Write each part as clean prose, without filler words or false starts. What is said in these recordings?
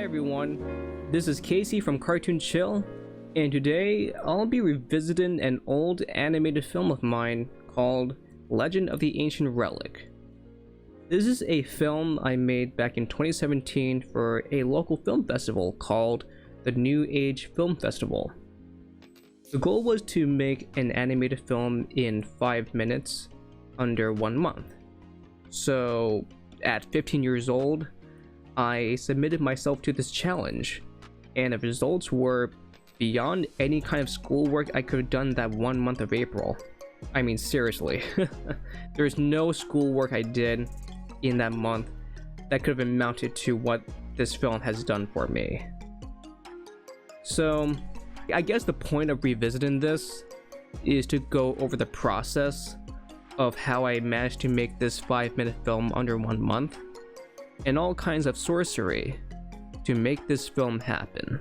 everyone, this is Casey from Cartoon Chill, and today I'll be revisiting an old animated film of mine called Legend of the Ancient Relic. This is a film I made back in 2017 for a local film festival called the New Age Film Festival. The goal was to make an animated film in 5 minutes under 1 month. So at 15 years old, I submitted myself to this challenge, and the results were beyond any kind of schoolwork I could have done that 1 month of April. I mean, seriously. There's no schoolwork I did in that month that could have amounted to what this film has done for me. So, I guess the point of revisiting this is to go over the process of how I managed to make this 5-minute film under 1 month, and all kinds of sorcery to make this film happen.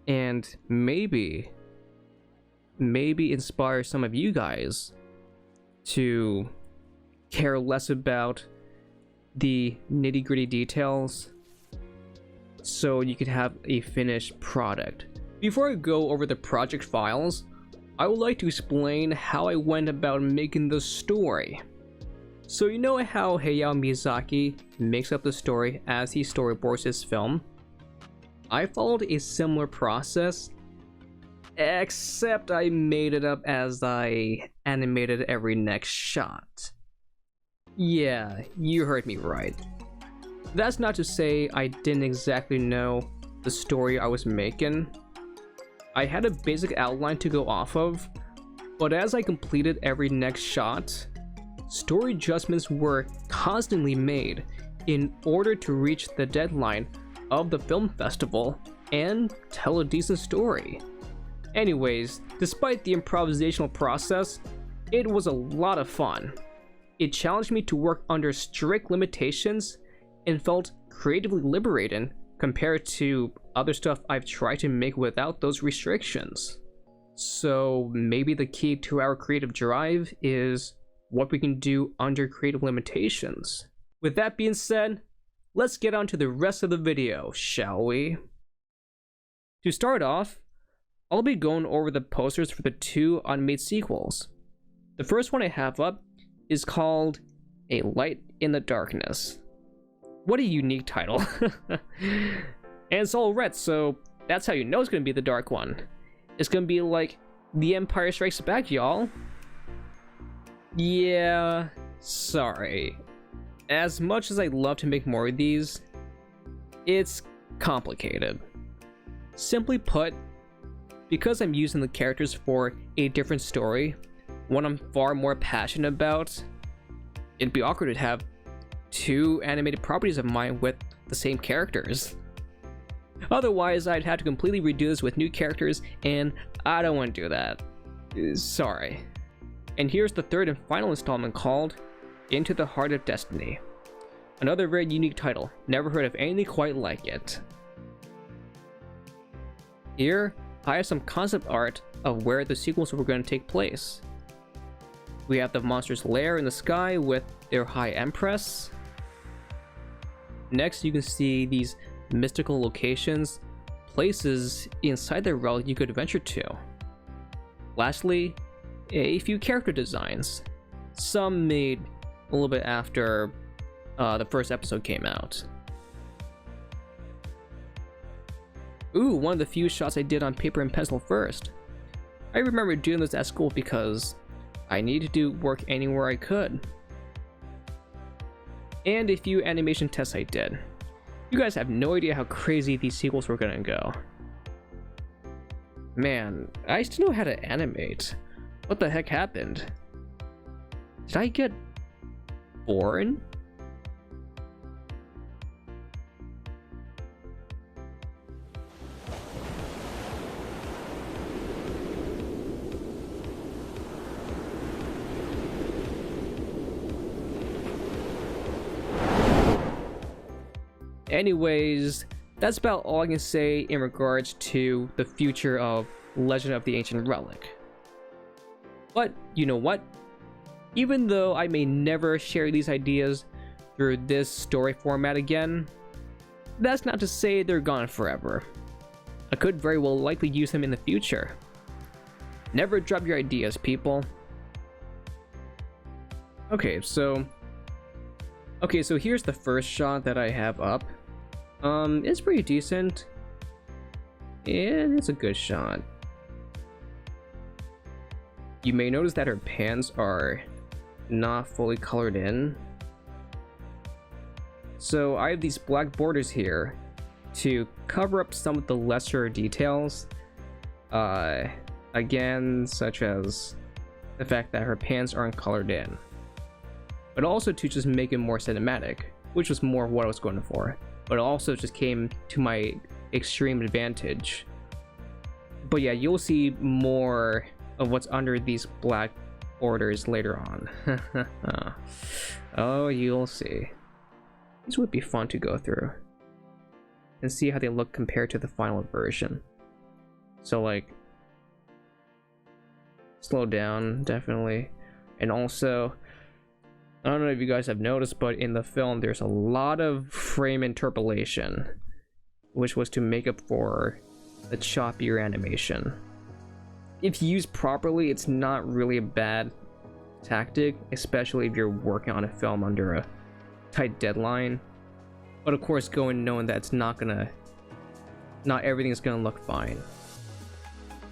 And maybe inspire some of you guys to care less about the nitty-gritty details so you could have a finished product. Before I go over the project files, I would like to explain how I went about making the story. So you know how Hayao Miyazaki makes up the story as he storyboards his film? I followed a similar process, except I made it up as I animated every next shot. Yeah, you heard me right. That's not to say I didn't exactly know the story I was making. I had a basic outline to go off of, but as I completed every next shot, story adjustments were constantly made in order to reach the deadline of the film festival and tell a decent story. Anyways, despite the improvisational process, it was a lot of fun. It challenged me to work under strict limitations and felt creatively liberating compared to other stuff I've tried to make without those restrictions. So maybe the key to our creative drive is what we can do under creative limitations. With that being said, let's get on to the rest of the video, shall we? To start off, I'll be going over the posters for the 2 unmade sequels. The first one I have up is called A Light in the Darkness. What a unique title. And it's all red, so that's how you know it's gonna be the dark one. It's gonna be like The Empire Strikes Back, y'all. Yeah, sorry. As much as I'd love to make more of these, it's complicated. Simply put, because I'm using the characters for a different story, one I'm far more passionate about, it'd be awkward to have 2 animated properties of mine with the same characters. Otherwise, I'd have to completely redo this with new characters, and I don't want to do that. Sorry. And here's the 3rd and final installment called Into the Heart of Destiny. Another very unique title, never heard of anything quite like it. Here, I have some concept art of where the sequels were going to take place. We have the monster's lair in the sky with their High Empress. Next, you can see these mystical locations, places inside the relic you could venture to. Lastly, a few character designs, some made a little bit after the first episode came out. Ooh, one of the few shots I did on paper and pencil first. I remember doing this at school because I needed to do work anywhere I could. And a few animation tests I did. You guys have no idea how crazy these sequels were gonna go. Man, I used to know how to animate. What the heck happened? Did I get bored? Anyways, that's about all I can say in regards to the future of Legend of the Ancient Relic. But you know what? Even though I may never share these ideas through this story format again, That's not to say they're gone forever. I could very well likely use them in the future. Never drop your ideas, people. Okay, so here's the first shot that I have up. It's pretty decent. And it's a good shot. You may notice that her pants are not fully colored in. So I have these black borders here to cover up some of the lesser details. Again, such as the fact that her pants aren't colored in. But also to just make it more cinematic, which was more what I was going for. But it also just came to my extreme advantage. But yeah, you'll see more of what's under these black borders later on. Oh, you'll see. This would be fun to go through and see how they look compared to the final version. So like, slow down, definitely. And also, I don't know if you guys have noticed, but in the film there's a lot of frame interpolation, which was to make up for the choppier animation. If used properly, it's not really a bad tactic, especially if you're working on a film under a tight deadline. But of course, going knowing that it's not everything's gonna look fine.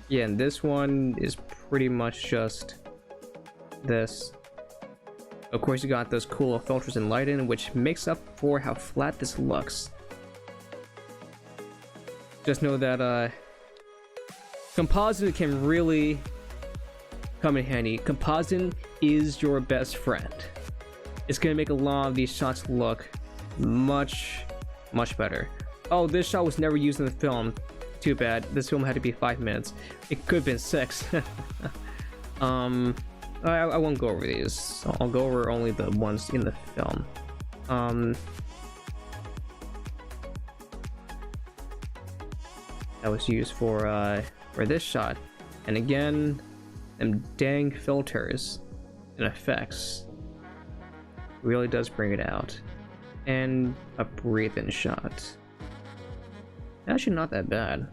Yeah, and this one is pretty much just this. Of course, you got those cool filters and lighting, which makes up for how flat this looks. Just know that compositing can really come in handy. Compositing is your best friend. It's gonna make a lot of these shots look much better. Oh, this shot was never used in the film. Too bad. This film had to be 5 minutes. It could have been 6. I won't go over these. I'll go over only the ones in the film. That was used for this shot. And again, them dang filters and effects really does bring it out. And a breathe-in shot. Actually not that bad.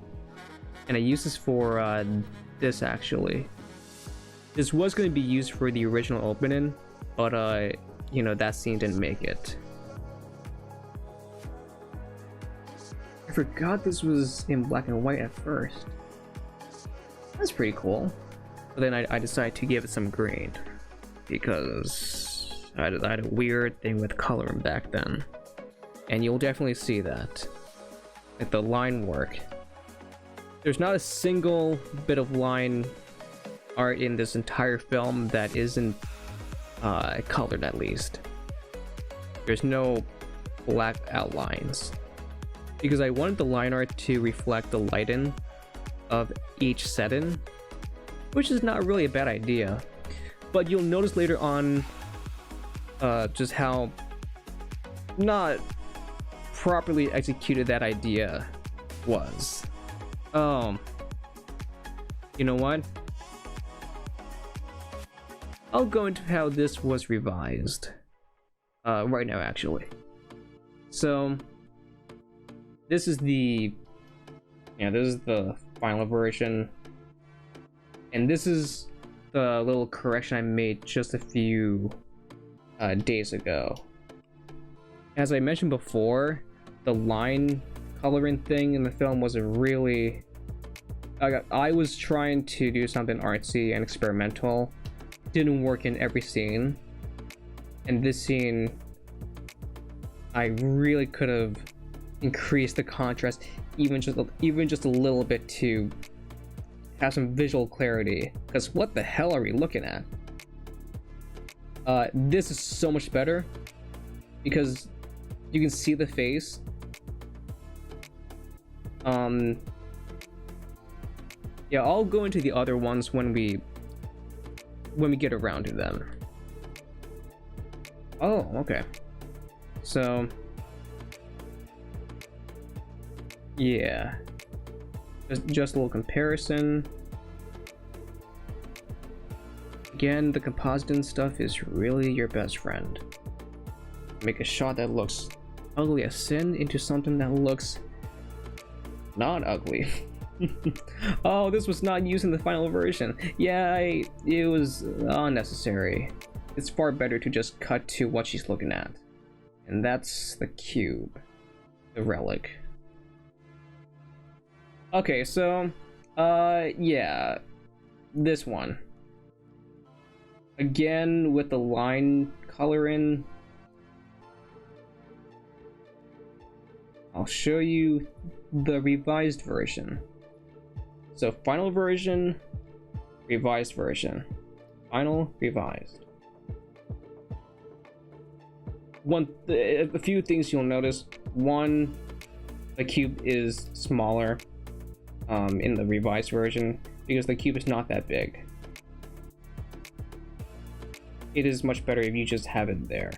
And I use this for this actually. This was going to be used for the original opening, but you know, that scene didn't make it. I forgot this was in black and white at first. That's pretty cool. But then I decided to give it some green because I had a weird thing with coloring back then. And you'll definitely see that. Like the line work. There's not a single bit of line art in this entire film that isn't colored, at least. There's no black outlines. Because I wanted the line art to reflect the lighting of each setting, which is not really a bad idea. But you'll notice later on just how not properly executed that idea was. You know what? I'll go into how this was revised right now, actually. So this is the final version, and this is the little correction I made just a few days ago. As I mentioned before, the line coloring thing in the film wasn't really... I was trying to do something artsy and experimental. Didn't work in every scene. And this scene, I really could have increased the contrast even just a little bit to have some visual clarity. Because what the hell are we looking at? This is so much better because you can see the face. Yeah, I'll go into the other ones when we get around to them. Oh, okay. So yeah, just a little comparison. Again, the compositing stuff is really your best friend. Make a shot that looks ugly sin into something that looks not ugly. Oh, this was not used in the final version. Yeah, it was unnecessary. It's far better to just cut to what she's looking at. And that's the cube. The relic. Okay, so, yeah. This one. Again, with the line coloring. I'll show you the revised version. So, final version, revised version. Final, revised. A few things you'll notice. One, the cube is smaller in the revised version because the cube is not that big. It is much better if you just have it there.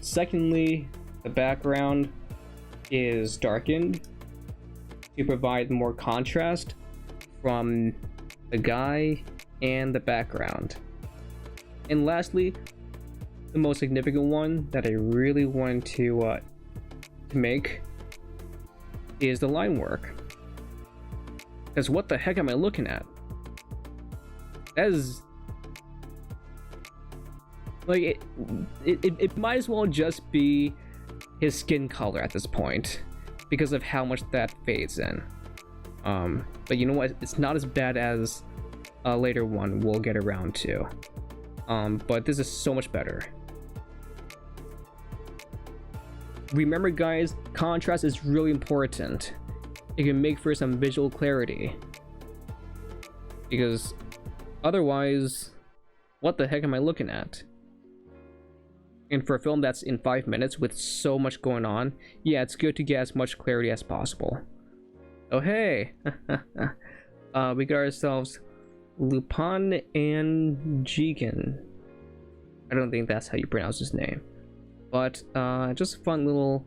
Secondly, the background is darkened to provide more contrast from the guy and the background. And lastly, the most significant one that I really want to make is the line work. Because what the heck am I looking at? That is like it might as well just be his skin color at this point because of how much that fades in. But you know what? It's not as bad as a later one we'll get around to. But this is so much better. Remember guys, contrast is really important. It can make for some visual clarity. Because otherwise, what the heck am I looking at? And for a film that's in 5 minutes with so much going on, yeah, it's good to get as much clarity as possible. Oh hey! We got ourselves Lupin and Jigen. I don't think that's how you pronounce his name. But just a fun little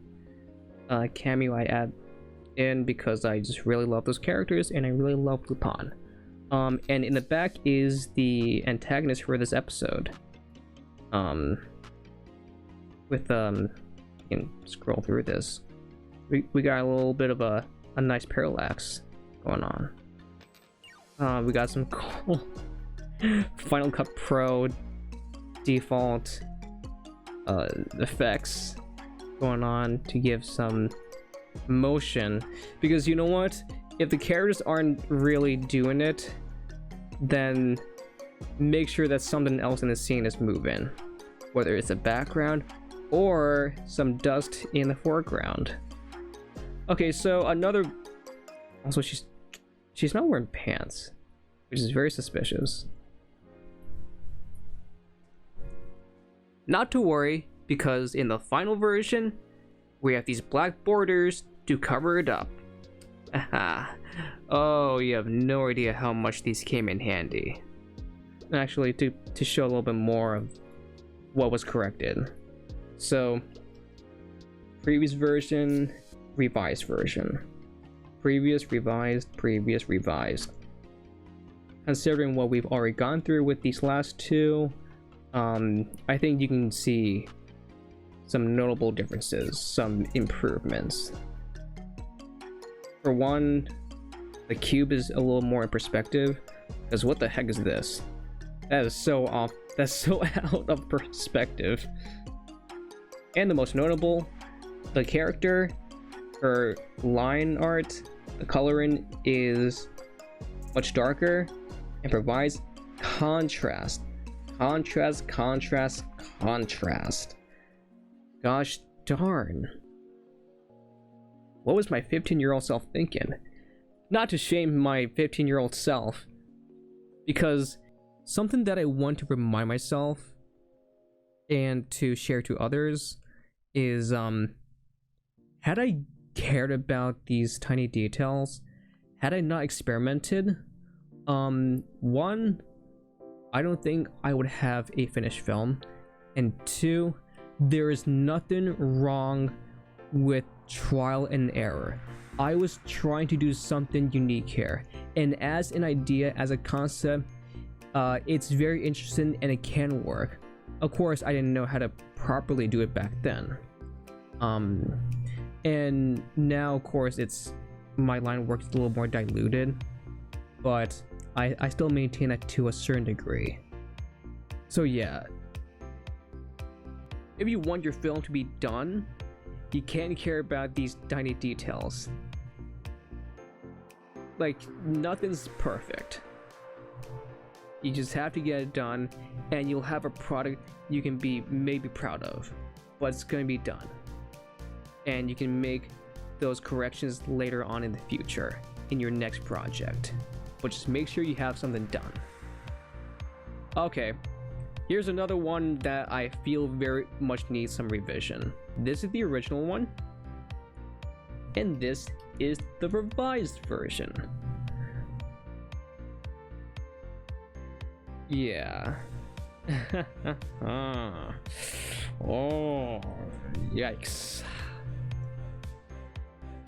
cameo I add in because I just really love those characters and I really love Lupin. And in the back is the antagonist for this episode. With you can scroll through this. We got a little bit of a nice parallax going on. We got some cool Final Cut Pro default effects going on to give some motion, because you know what, if the characters aren't really doing it, then make sure that something else in the scene is moving, whether it's a background or some dust in the foreground. Okay, so another, also she's not wearing pants, which is very suspicious. Not to worry, because in the final version, we have these black borders to cover it up. Aha. Oh, you have no idea how much these came in handy. Actually, to show a little bit more of what was corrected. So, previous version, revised version. Previous, revised, previous, revised. Considering what we've already gone through with these last two, I think you can see some notable differences, some improvements. For one, the cube is a little more in perspective, because what the heck is this? That is so off, that's so out of perspective. And the most notable, the character, her line art, the coloring is much darker and provides contrast. Contrast, contrast, contrast. Gosh darn. What was my 15-year-old self thinking? Not to shame my 15-year-old self, because something that I want to remind myself and to share to others is, had I cared about these tiny details, had I not experimented, one, I don't think I would have a finished film, and two, there is nothing wrong with trial and error. I was trying to do something unique here, and as an idea, as a concept, it's very interesting and it can work. Of course, I didn't know how to properly do it back then. And now, of course, my line works a little more diluted, but I still maintain that to a certain degree. So yeah, if you want your film to be done, you can't care about these tiny details. Like, nothing's perfect. You just have to get it done, and you'll have a product you can be maybe proud of, but it's gonna be done. And you can make those corrections later on in the future in your next project, but just make sure you have something done. Okay, here's another one that I feel very much needs some revision. This is the original one, and this is the revised version. Yeah. Oh, yikes.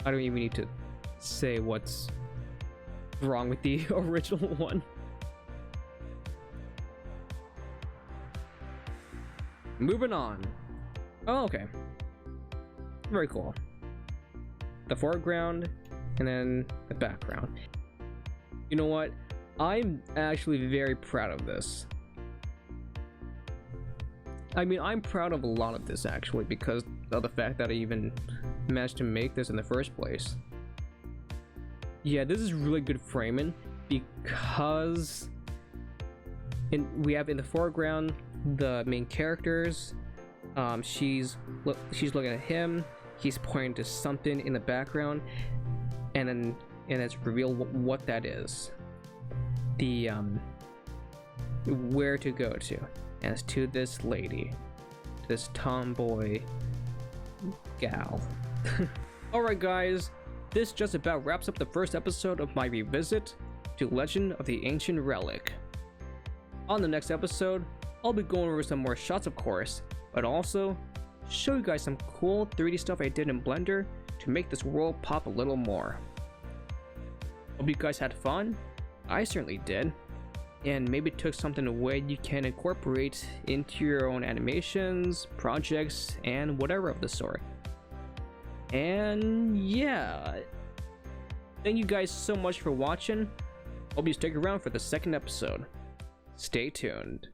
I don't even need to say what's wrong with the original one. Moving on. Oh, okay. Very cool. The foreground and then the background. You know what? I'm actually very proud of this. I mean, I'm proud of a lot of this actually because of the fact that I even managed to make this in the first place. Yeah, this is really good framing because we have in the foreground the main characters. She's looking at him. He's pointing to something in the background, and it's revealed what that is. The where to go to, and it's to this lady, this tomboy gal. Alright guys, this just about wraps up the first episode of my revisit to Legend of the Ancient Relic. On the next episode, I'll be going over some more shots of course, but also show you guys some cool 3D stuff I did in Blender to make this world pop a little more. Hope you guys had fun. I certainly did, and maybe took something away you can incorporate into your own animations, projects, and whatever of the sort. And yeah, thank you guys so much for watching. Hope you stick around for the second episode. Stay tuned.